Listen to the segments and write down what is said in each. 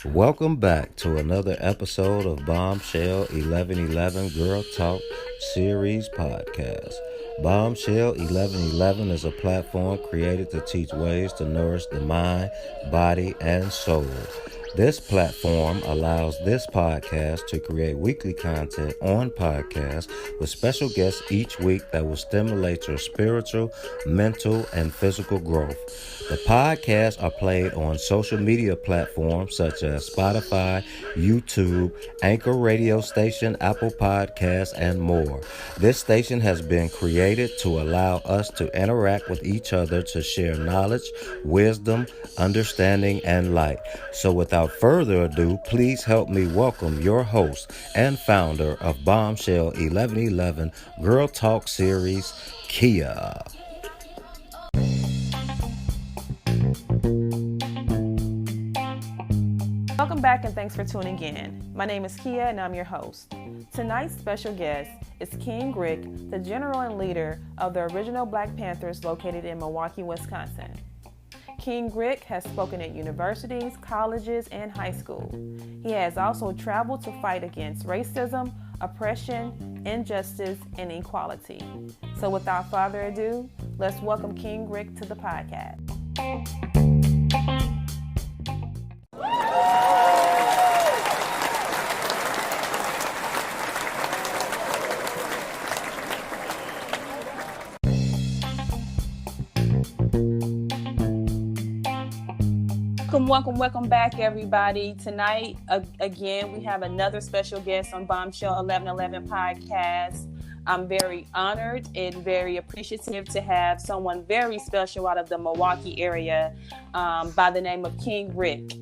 Welcome back to another episode of Bombshell 1111 Girl Talk Series Podcast. Bombshell 1111 is a platform created to teach ways to nourish the mind, body, and soul. This platform allows this podcast to create weekly content on podcasts with special guests each week that will stimulate your spiritual, mental, and physical growth. The podcasts are played on social media platforms such as Spotify, YouTube, Anchor Radio Station, Apple Podcasts, and more. This station has been created to allow us to interact with each other to share knowledge, wisdom, understanding, and light. So without further ado, please help me welcome your host and founder of Bombshell 1111 Girl Talk Series, Kia. Welcome back and thanks for tuning in. My name is Kia and I'm your host. Tonight's special guest is King Rick, the general and leader of the original Black Panthers located in Milwaukee, Wisconsin. King Rick has spoken at universities, colleges, and high school. He has also traveled to fight against racism, oppression, injustice, and equality. So without further ado, let's welcome King Rick to the podcast. Welcome back, everybody. Tonight, again, we have another special guest on Bombshell 1111 podcast. I'm very honored and very appreciative to have someone very special out of the Milwaukee area by the name of King Rick.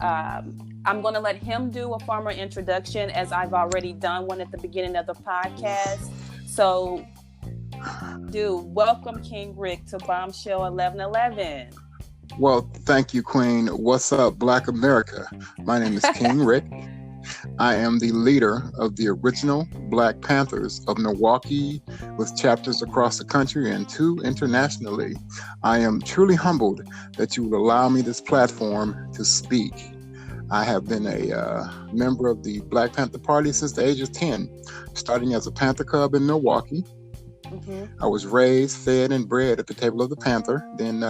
I'm going to let him do a formal introduction as I've already done one at the beginning of the podcast. So, welcome King Rick to Bombshell 1111. Well, thank you, Queen. What's up, Black America? My name is King Rick. I am the leader of the original Black Panthers of Milwaukee with chapters across the country and 2 internationally. I am truly humbled that you would allow me this platform to speak. I have been a member of the Black Panther Party since the age of 10, starting as a Panther Cub in Milwaukee. I was raised, fed, and bred at the table of the Panther, then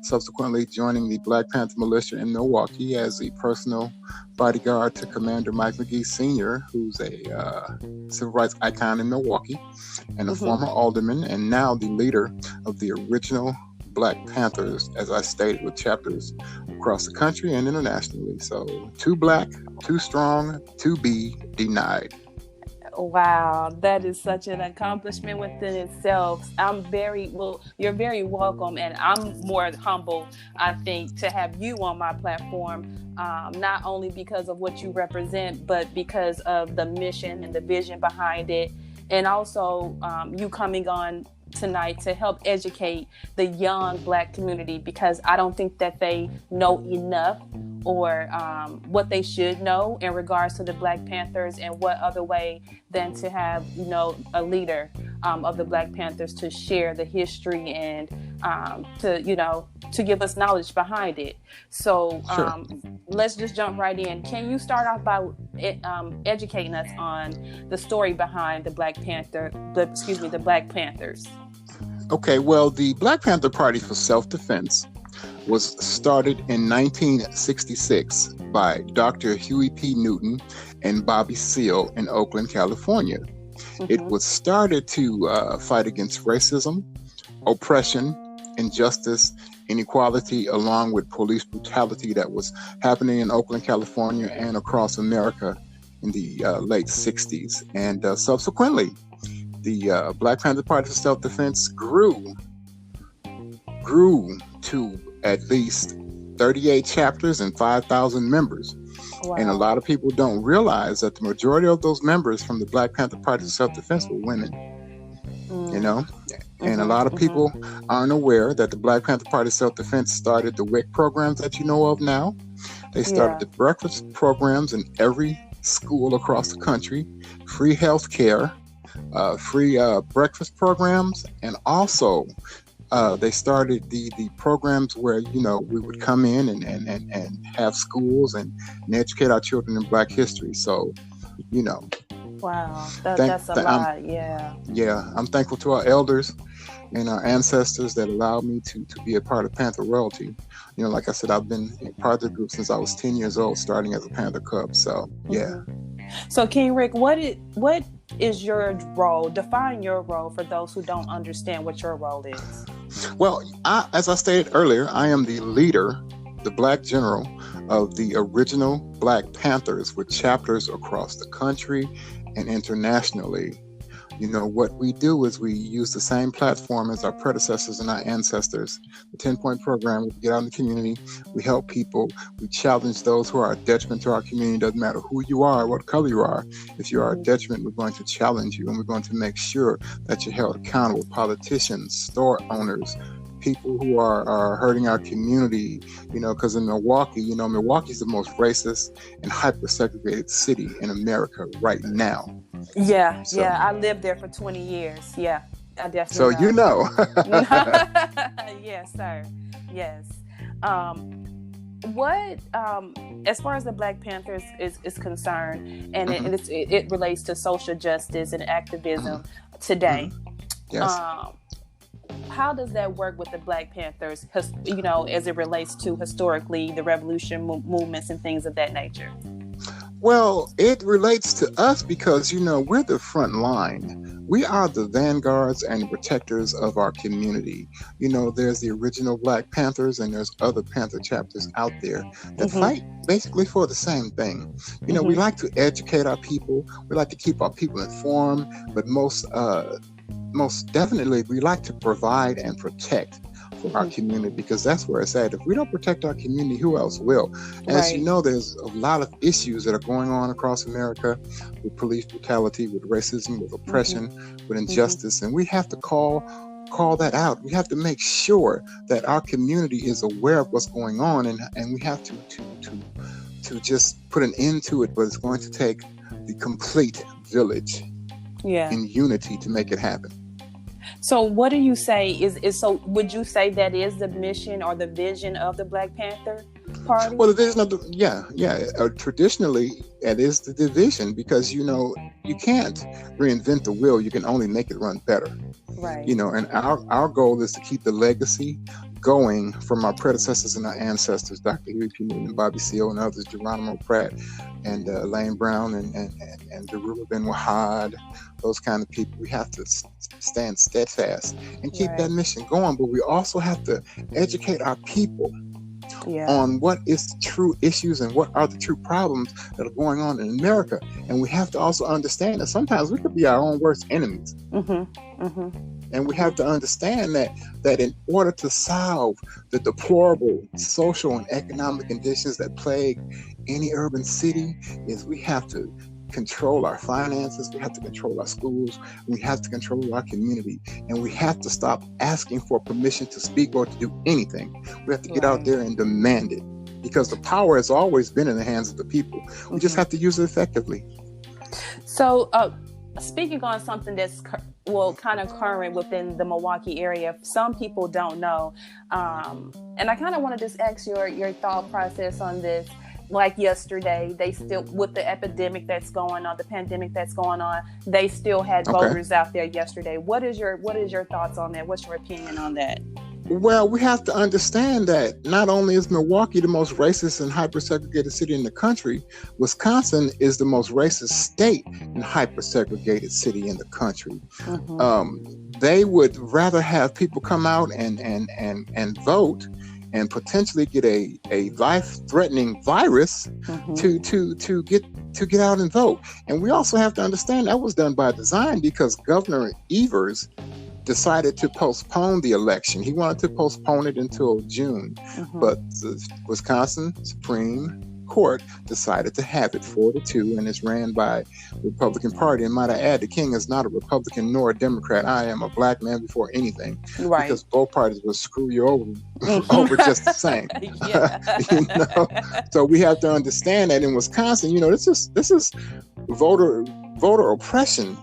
subsequently joining the Black Panther militia in Milwaukee as a personal bodyguard to Commander Mike McGee Sr., who's a civil rights icon in Milwaukee, and a former alderman, and now the leader of the original Black Panthers, as I stated, with chapters across the country and internationally. So, too black, too strong, to be denied. Wow, that is such an accomplishment within itself. You're very welcome, and I'm more humble, I think, to have you on my platform, not only because of what you represent, but because of the mission and the vision behind it, and also you coming on tonight to help educate the young Black community, because I don't think that they know enough or what they should know in regards to the Black Panthers, and what other way than to have, a leader of the Black Panthers to share the history and to give us knowledge behind it. So Sure. Let's just jump right in. Can you start off by educating us on the story behind the Black Panthers? Okay, well, the Black Panther Party for Self-Defense was started in 1966 by Dr. Huey P. Newton and Bobby Seale in Oakland, California. It was started to fight against racism, oppression, injustice, inequality, along with police brutality that was happening in Oakland, California, and across America in the late 60s. And subsequently, the Black Panther Party for Self-Defense grew to at least 38 chapters and 5,000 members. Wow. And a lot of people don't realize that the majority of those members from the Black Panther Party for Self-Defense were women, And a lot of people aren't aware that the Black Panther Party for Self-Defense started the WIC programs that you know of now. They started the breakfast programs in every school across the country, free health care, free breakfast programs, and also They started the programs where, we would come in and have schools and educate our children in Black history. So, Wow, that's a lot. I'm thankful to our elders and our ancestors that allowed me to be a part of Panther royalty. Like I said, I've been a part of the group since I was 10 years old, starting as a Panther Cub. So, yeah. So, King Rick, what is your role? Define your role for those who don't understand what your role is. Well, as I stated earlier, I am the leader, the Black General of the original Black Panthers with chapters across the country and internationally. What we do is we use the same platform as our predecessors and our ancestors. The 10-point program, we get out in the community, we help people, we challenge those who are a detriment to our community. Doesn't matter who you are, what color you are. If you are a detriment, we're going to challenge you, and we're going to make sure that you're held accountable. Politicians, store owners, people who are hurting our community, because in Milwaukee, Milwaukee's the most racist and hyper-segregated city in America right now. Yeah, I lived there for 20 years. Yeah, I definitely So Yes, sir. Yes. What, as far as the Black Panthers is concerned, and it relates to social justice and activism today, yes. How does that work with the Black Panthers, as it relates to historically the revolution movements and things of that nature? Well, it relates to us because, we're the front line. We are the vanguards and protectors of our community. There's the original Black Panthers and there's other Panther chapters out there that fight basically for the same thing. We like to educate our people. We like to keep our people informed, but most definitely we like to provide and protect for our community, because that's where it's at. If we don't protect our community, who else will? As you know, there's a lot of issues that are going on across America with police brutality, with racism, with oppression, with injustice, and we have to call that out. We have to make sure that our community is aware of what's going on, and we have to just put an end to it. But it's going to take the complete village in unity to make it happen. So what do you say so would you say that is the mission or the vision of the Black Panther Party? Well, the vision of traditionally it is the division, because you can't reinvent the wheel. You can only make it run better. Right. And our goal is to keep the legacy going from our predecessors and our ancestors, Dr. Huey P. Newton, Bobby Seale, and others, Geronimo Pratt, and Lane Brown, and Darula Ben Wahad, those kind of people. We have to stand steadfast and keep that mission going, but we also have to educate our people on what is the true issues and what are the true problems that are going on in America. And we have to also understand that sometimes we could be our own worst enemies. And we have to understand that in order to solve the deplorable social and economic conditions that plague any urban city, is we have to control our finances, we have to control our schools, we have to control our community, and we have to stop asking for permission to speak or to do anything. We have to get out there and demand it, because the power has always been in the hands of the people. We just have to use it effectively. So, speaking on something that's kind of current within the Milwaukee area, some people don't know, and I kind of want to just ask your thought process on this. Like yesterday, they still, with the epidemic that's going on, the pandemic that's going on, they still had voters out there yesterday. What is your thoughts on that? What's your opinion on that? Well, we have to understand that not only is Milwaukee the most racist and hyper-segregated city in the country, Wisconsin is the most racist state and hyper-segregated city in the country. They would rather have people come out and vote and potentially get a life-threatening virus to get out and vote. And we also have to understand that was done by design, because Governor Evers decided to postpone the election. He wanted to postpone it until June, but the Wisconsin Supreme Court decided to have it 4-2, and it's ran by the Republican Party. And might I add, the King is not a Republican nor a Democrat. I am a black man before anything, because both parties will screw you over just the same. So we have to understand that in Wisconsin, this is voter oppression,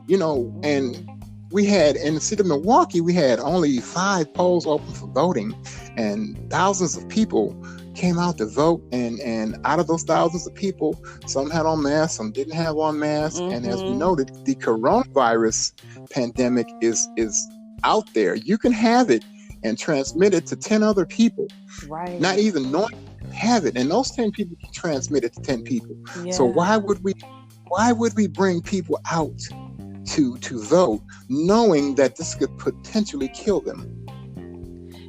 and we had in the city of Milwaukee, we had only 5 polls open for voting, and thousands of people came out to vote. And out of those thousands of people, some had on masks, some didn't have on masks. And as we noted, the coronavirus pandemic is out there. You can have it and transmit it to 10 other people, right? Not even knowing you have it, and those 10 people can transmit it to 10 people. Yeah. So why would we bring people out to vote, knowing that this could potentially kill them?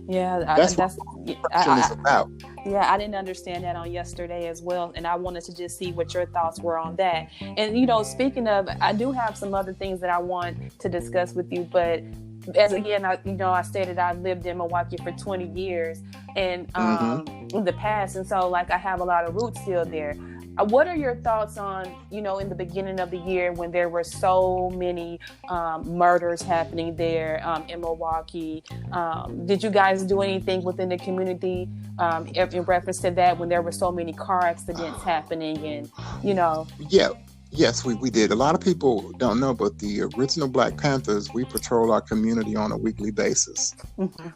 Yeah, that's what it's about. Yeah, I didn't understand that on yesterday as well, and I wanted to just see what your thoughts were on that. And you know, speaking of, I do have some other things that I want to discuss with you, but as again, I stated I lived in Milwaukee for 20 years, and in the past, and so like I have a lot of roots still there. What are your thoughts on, you know, in the beginning of the year when there were so many murders happening there in Milwaukee? Did you guys do anything within the community in reference to that when there were so many car accidents happening and, you know? Yeah. Yes, we did. A lot of people don't know, but the original Black Panthers, we patrol our community on a weekly basis.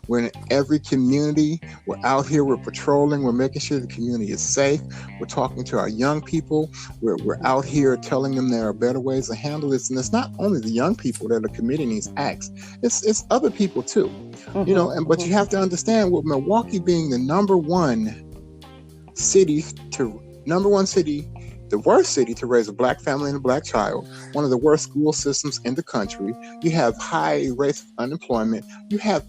We're in every community. We're out here. We're patrolling. We're making sure the community is safe. We're talking to our young people. We're out here telling them there are better ways to handle this. And it's not only the young people that are committing these acts. It's other people too. You know. But you have to understand, with Milwaukee being the number one city, the worst city to raise a Black family and a Black child, one of the worst school systems in the country. You have high rates of unemployment. You have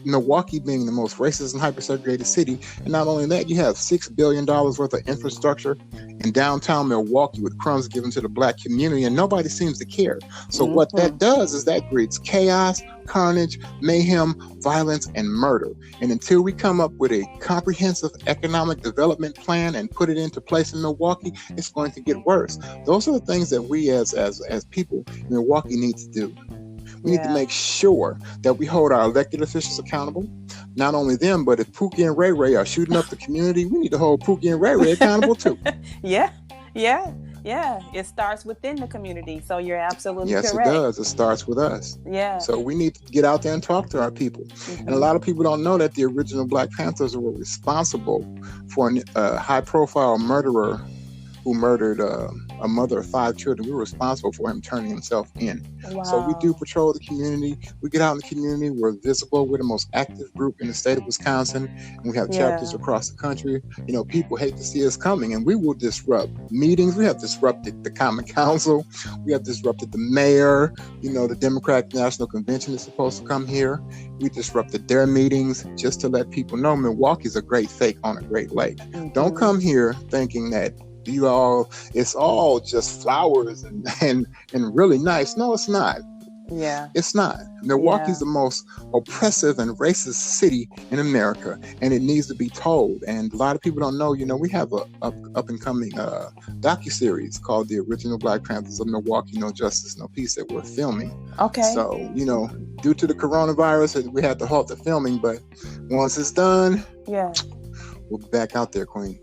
Milwaukee being the most racist and hyper-segregated city. And not only that, you have $6 billion worth of infrastructure in downtown Milwaukee with crumbs given to the Black community, and nobody seems to care. So what that does is that breeds chaos, carnage, mayhem, violence, and murder. And until we come up with a comprehensive economic development plan and put it into place in Milwaukee, it's going to get worse. Those are the things that we as people in Milwaukee need to do. We need to make sure that we hold our elected officials accountable. Not only them, but if Pookie and Ray Ray are shooting up the community, we need to hold Pookie and Ray Ray accountable too. Yeah. It starts within the community. So you're absolutely correct. Yes, it does. It starts with us. Yeah. So we need to get out there and talk to our people. And a lot of people don't know that the original Black Panthers were responsible for a high-profile murderer who murdered a mother of 5 children. We were responsible for him turning himself in. Wow. So we do patrol the community. We get out in the community. We're visible. We're the most active group in the state of Wisconsin. And we have chapters across the country. You know, people hate to see us coming, and we will disrupt meetings. We have disrupted the Common Council. We have disrupted the mayor. You know, the Democratic National Convention is supposed to come here. We disrupted their meetings just to let people know Milwaukee's a great fake on a great lake. Don't come here thinking that it's all just flowers and really nice. No, it's not. Yeah. It's not. Milwaukee's the most oppressive and racist city in America, and it needs to be told. And a lot of people don't know, you know, we have a up and coming docuseries called The Original Black Panthers of Milwaukee, No Justice, No Peace, that we're filming. Okay. So, you know, due to the coronavirus, we had to halt the filming, but once it's done, we'll be back out there, Queen.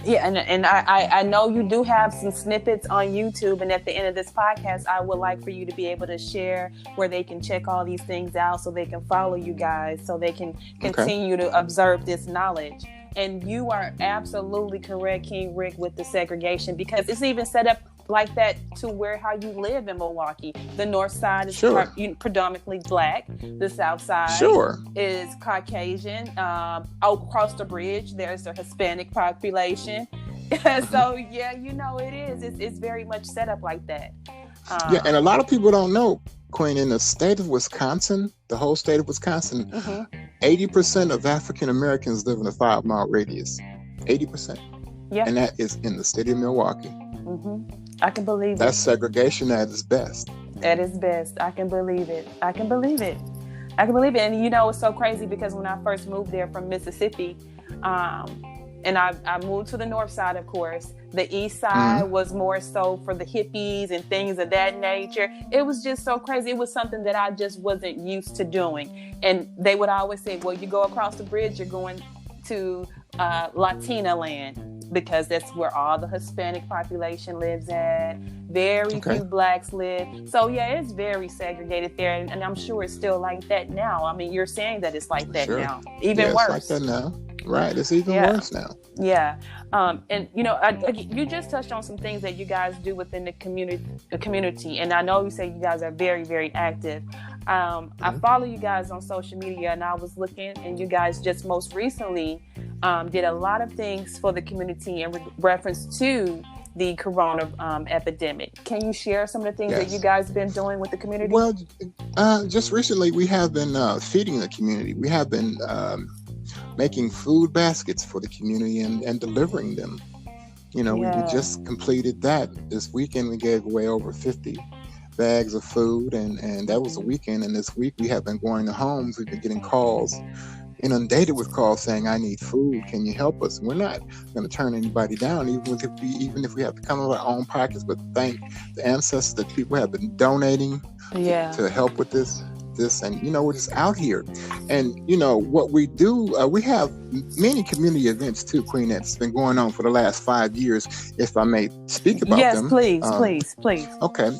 Yeah, and I know you do have some snippets on YouTube, and at the end of this podcast, I would like for you to be able to share where they can check all these things out so they can follow you guys, so they can continue to observe this knowledge. And you are absolutely correct, King Rick, with the segregation, because it's even set up like that to where how you live in Milwaukee. The north side is predominantly Black. The south side is Caucasian. Across the bridge, there's a Hispanic population. So, yeah, you know, it is. It's very much set up like that. And a lot of people don't know, Queen, in the state of Wisconsin, the whole state of Wisconsin, 80% of African Americans live in a 5-mile radius. 80%. Yeah. And that is in the city of Milwaukee. I can believe That's segregation at its best. At its best. I can believe it. And you know, it's so crazy because when I first moved there from Mississippi, and I moved to the north side, of course, the east side was more so for the hippies and things of that nature. It was just so crazy. It was something that I just wasn't used to doing. And they would always say, well, you go across the bridge, you're going to Latina land. because that's where all the Hispanic population lives at. Very few blacks live. So yeah, it's very segregated there, and I'm sure it's still like that now. I mean, you're saying that it's like that now, even worse. It's like that now. Right, it's even worse now. Yeah, and you just touched on some things that you guys do within the community, and I know you say you guys are very, very active. I follow you guys on social media, and I was looking, and you guys just most recently did a lot of things for the community in reference to the corona epidemic. Can you share some of the things that you guys have been doing with the community? Well, just recently we have been feeding the community. We have been making food baskets for the community and delivering them. We just completed that this weekend. We gave away over 50 bags of food, and that was a weekend. And this week we have been going to homes. We've been getting calls, inundated with calls saying, "I need food. Can you help us?" We're not going to turn anybody down, even if we have to come out of our own pockets. But thank the ancestors that people have been donating to help with this. And we're just out here, and what we do, we have many community events too, Queen, that's been going on for the last 5 years, if I may speak about them. Yes, please. Okay,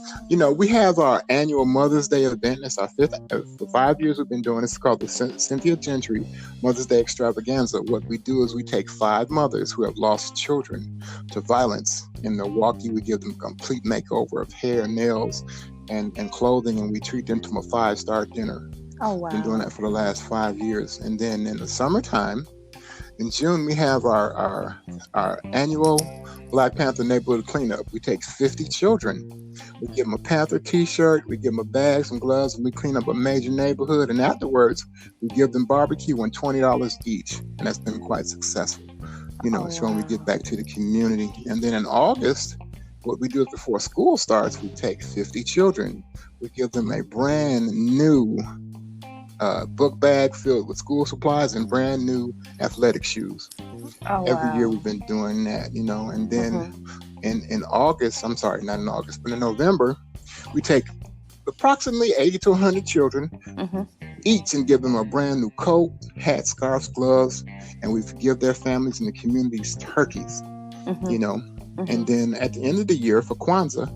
we have our annual Mother's Day event. It's our fifth. For 5 years we've been doing this. It's called the Cynthia Gentry Mother's Day Extravaganza. What we do is we take 5 mothers who have lost children to violence in Milwaukee. We give them a complete makeover of hair, nails, and clothing, and we treat them to a 5-star dinner. Oh, wow. Been doing that for the last 5 years. And then in the summertime, in June, we have our annual Black Panther neighborhood cleanup. We take 50 children. We give them a Panther t-shirt, we give them a bag, some gloves, and we clean up a major neighborhood. And afterwards, we give them barbecue and $20 each. And that's been quite successful. Showing we give back to the community. And then in August, what we do is before school starts, we take 50 children. We give them a brand new book bag filled with school supplies and brand new athletic shoes. Every year we've been doing that, and then in August, I'm sorry, not in August, but in November, we take approximately 80 to 100 children each and give them a brand new coat, hat, scarves, gloves, and we give their families and the communities turkeys, And then at the end of the year for Kwanzaa,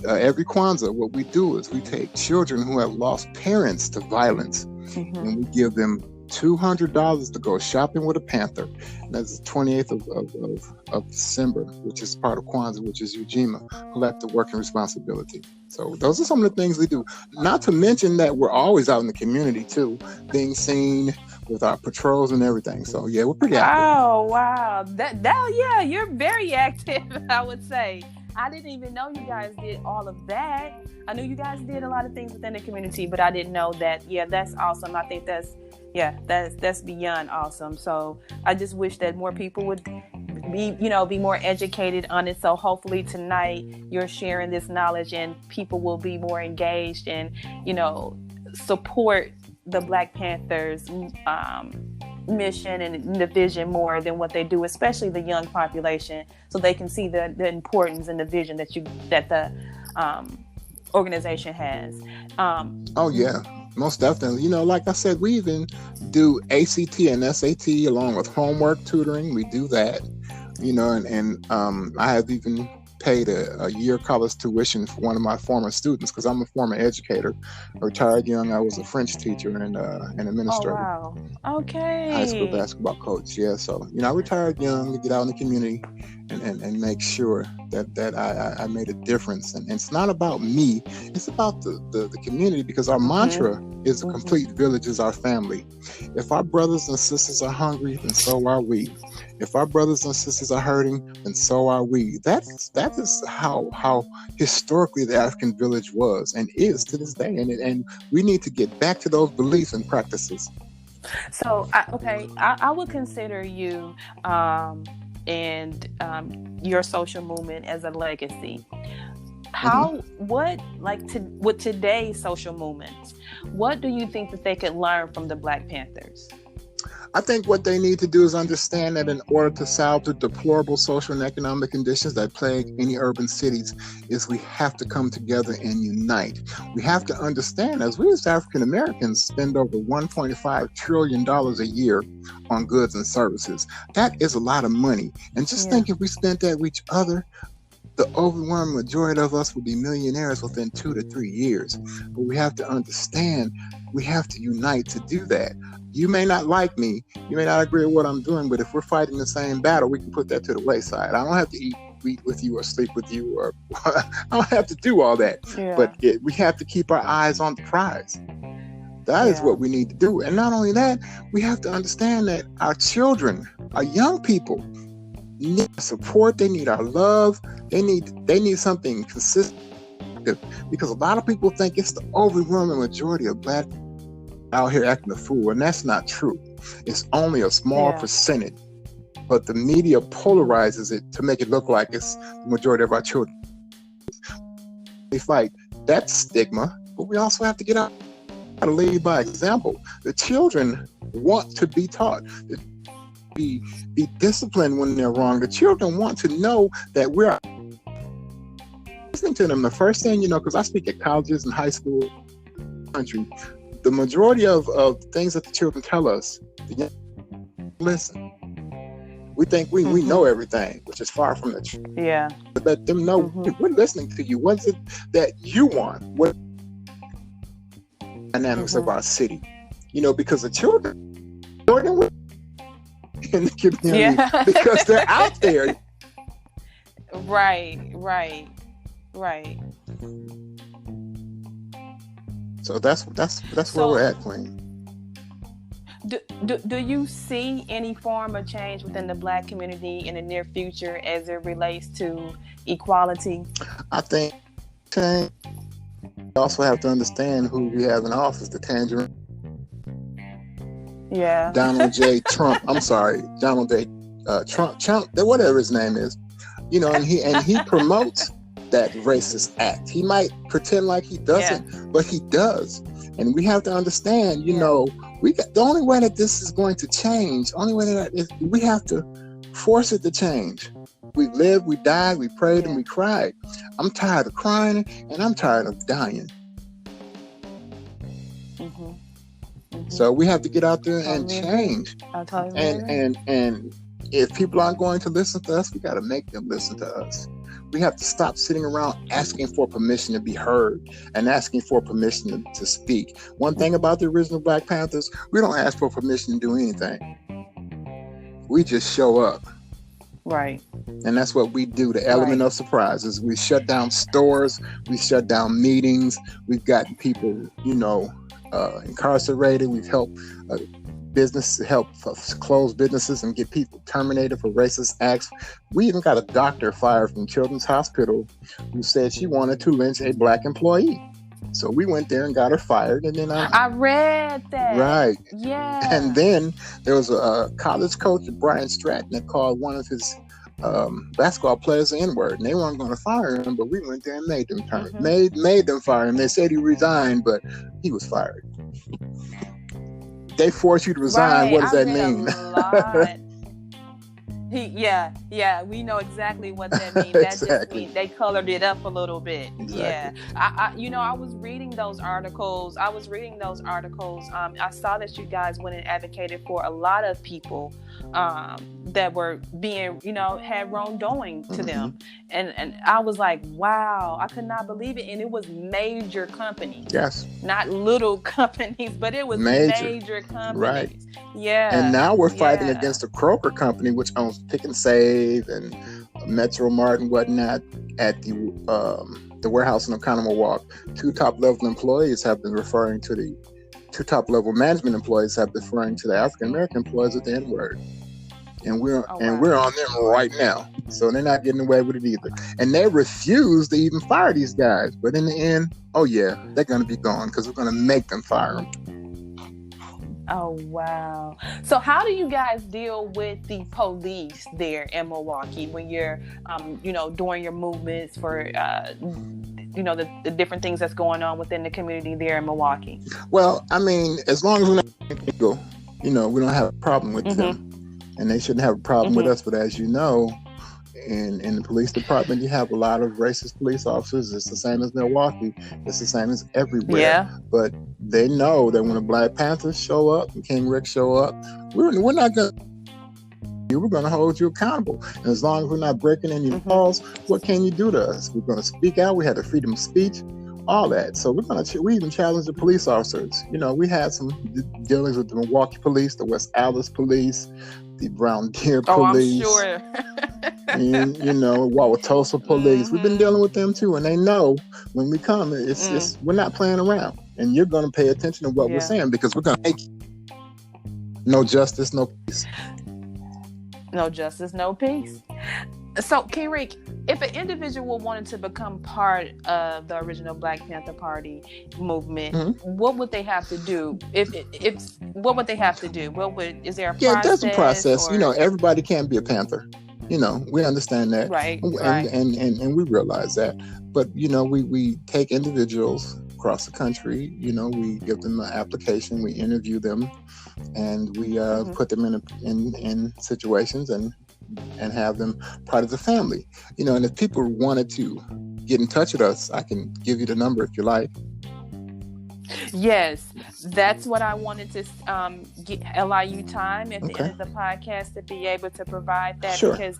every Kwanzaa, what we do is we take children who have lost parents to violence, and we give them $200 to go shopping with a Panther. And that's the 28th of December, which is part of Kwanzaa, which is Ujima, collective working responsibility. So those are some of the things we do. Not to mention that we're always out in the community too, being seen with our patrols and everything. So yeah, we're pretty active. Oh, wow. Yeah, you're very active, I would say. I didn't even know you guys did all of that. I knew you guys did a lot of things within the community, but I didn't know that. Yeah, that's awesome. I think that's beyond awesome. So I just wish that more people would be more educated on it. So hopefully tonight you're sharing this knowledge and people will be more engaged and, support the Black Panthers mission and the vision more than what they do, especially the young population, so they can see the importance and the vision that the organization has. Oh yeah, most definitely. Like I said, we even do ACT and SAT along with homework tutoring. We do that, and I have even paid a year college tuition for one of my former students because I'm a former educator. I retired young. I was a French teacher and an administrator. Oh, wow. Okay. High school basketball coach. Yeah. So, I retired young to get out in the community and make sure that I made a difference. And it's not about me. It's about the community, because our mantra is a complete village is our family. If our brothers and sisters are hungry, then so are we. If our brothers and sisters are hurting, then so are we. That is how historically the African village was and is to this day. And we need to get back to those beliefs and practices. So, I would consider you and your social movement as a legacy. With today's social movements, what do you think that they could learn from the Black Panthers? I think what they need to do is understand that in order to solve the deplorable social and economic conditions that plague any urban cities, is we have to come together and unite. We have to understand, as we as African Americans spend over $1.5 trillion a year on goods and services, that is a lot of money. And just think, if we spent that with each other, the overwhelming majority of us will be millionaires within 2 to 3 years. But we have to understand, we have to unite to do that. You may not like me, you may not agree with what I'm doing, but if we're fighting the same battle, we can put that to the wayside. I don't have to eat with you or sleep with you, or I don't have to do all that. Yeah. But we have to keep our eyes on the prize. That is what we need to do. And not only that, we have to understand that our children, our young people, need support. They need our love. They need something consistent, because a lot of people think it's the overwhelming majority of Black out here acting a fool, and that's not true. It's only a small percentage, but the media polarizes it to make it look like it's the majority of our children. They fight that stigma, but we also have to get out to lead by example. The children want to be taught, be disciplined when they're wrong. The children want to know that we're listening to them. The first thing, because I speak at colleges and high school country, the majority of things that the children tell us, listen. We think we know everything, which is far from the truth. Yeah. But let them know we're listening to you. What is it that you want? What dynamics of our city? Because the children in the community, because they're out there. Right. So that's where we're at, Queen. Do you see any form of change within the Black community in the near future as it relates to equality? I think change. We also have to understand who we have in office, the tangerine. Yeah. Donald J. Trump. I'm sorry, Donald J. Trump, whatever his name is. And he promotes that racist act. He might pretend like he doesn't, but he does. And we have to understand, the only way that this is going to change, we have to force it to change. We lived, we died, we prayed, and we cried. I'm tired of crying, and I'm tired of dying. So we have to get out there and change. And if people aren't going to listen to us, we got to make them listen to us. We have to stop sitting around asking for permission to be heard and asking for permission to speak. One thing about the original Black Panthers, we don't ask for permission to do anything. We just show up. Right. And that's what we do. The element of surprise is we shut down stores, we shut down meetings, we've gotten people, incarcerated, we've helped close businesses and get people terminated for racist acts. We even got a doctor fired from Children's Hospital who said she wanted to lynch a Black employee. So we went there and got her fired, and then I read that. Right. Yeah. And then there was a college coach, Brian Stratton, that called one of his basketball players the N-word, and they weren't going to fire him, but we went there and made them made them fire him. They said he resigned, but he was fired. They force you to resign. Right. What does that mean? We know exactly what that means. That Exactly. just means they colored it up a little bit. Exactly. Yeah. I was reading those articles. I saw that you guys went and advocated for a lot of people that were being, had wrongdoing to them. And I was like, wow, I could not believe it. And it was major companies. Yes. Not little companies, but it was major companies. Right. Yeah. And now we're fighting against the Kroger company, which owns Pick and Save and Metro Mart and whatnot at the warehouse in Oconomowoc. Two top-level management employees have been referring to the African-American employees with the N-word. And we're on them right now. So they're not getting away with it either. And they refuse to even fire these guys. But in the end, they're going to be gone because we're going to make them fire them. Oh, wow. So how do you guys deal with the police there in Milwaukee when you're, doing your movements for, the different things that's going on within the community there in Milwaukee? Well, I mean, as long as we're not illegal, we don't have a problem with them, and they shouldn't have a problem with us. But as you know, in the police department, you have a lot of racist police officers. It's the same as Milwaukee. It's the same as everywhere. Yeah. But they know that when the Black Panthers show up and King Rick show up, we're not going to. We're going to hold you accountable. And as long as we're not breaking any laws, what can you do to us? We're going to speak out. We have the freedom of speech, all that. So we even challenge the police officers. We had some dealings with the Milwaukee police, the West Allis police, the Brown Deer police. Oh, I'm sure. And, Wauwatosa police. We've been dealing with them too, and they know when we come, it's we're not playing around, and you're going to pay attention to what we're saying, because we're going to make no justice, no peace. No justice, no peace. So, King Rick, if an individual wanted to become part of the original Black Panther Party movement, what would they have to do? What would they have to do? Is there a process? Yeah, there's a process. Everybody can't be a Panther. We understand that, right? And we realize that. But we take individuals across the country. We give them an application, we interview them, and we put them in situations and have them part of the family. And if people wanted to get in touch with us, I can give you the number if you like. Yes, that's what I wanted to allow you time at the end of the podcast to be able to provide that. Sure. Because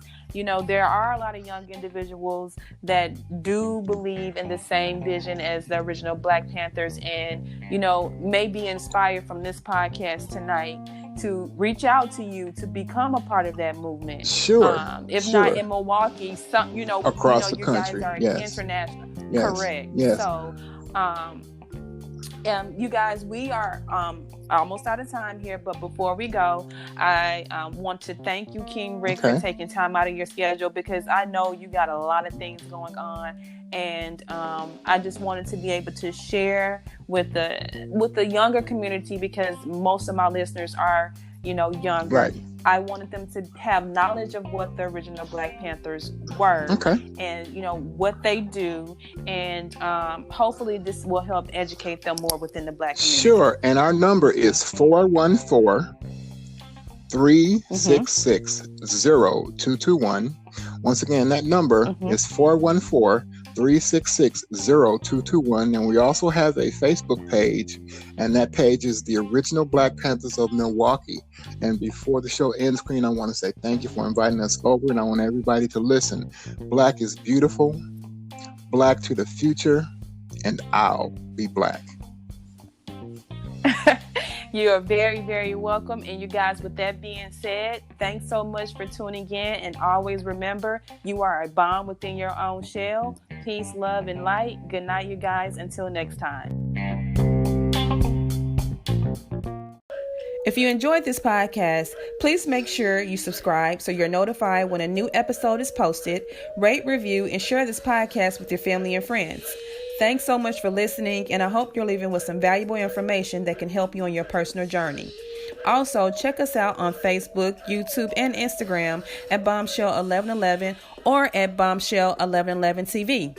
there are a lot of young individuals that do believe in the same vision as the original Black Panthers, and may be inspired from this podcast tonight to reach out to you to become a part of that movement. Sure. If not in Milwaukee, across the you country. guys are international. Yes. Correct. Yes. So, you guys, we are almost out of time here, but before we go, I want to thank you, King Rick, for taking time out of your schedule, because I know you got a lot of things going on, and I just wanted to be able to share with the younger community, because most of my listeners are younger. Right. I wanted them to have knowledge of what the original Black Panthers were, and what they do, and hopefully this will help educate them more within the Black community. Sure, and our number is 414-366-0221. Once again, that number is 414-366-0221, and we also have a Facebook page, and that page is the Original Black Panthers of Milwaukee. And before the show ends, Queen, I want to say thank you for inviting us over, and I want everybody to listen. Black is beautiful, Black to the future, and I'll be Black. You are very, very welcome. And you guys, with that being said, thanks so much for tuning in. And always remember, you are a bomb within your own shell. Peace, love, and light. Good night, you guys. Until next time. If you enjoyed this podcast, please make sure you subscribe so you're notified when a new episode is posted. Rate, review, and share this podcast with your family and friends. Thanks so much for listening, and I hope you're leaving with some valuable information that can help you on your personal journey. Also, check us out on Facebook, YouTube, and Instagram at Bombshell1111 or at Bombshell1111 TV.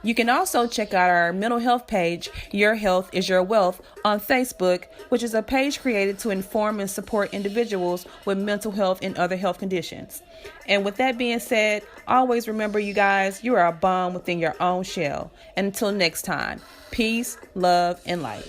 You can also check out our mental health page, Your Health is Your Wealth, on Facebook, which is a page created to inform and support individuals with mental health and other health conditions. And with that being said, always remember, you guys, you are a bomb within your own shell. And until next time, peace, love, and light.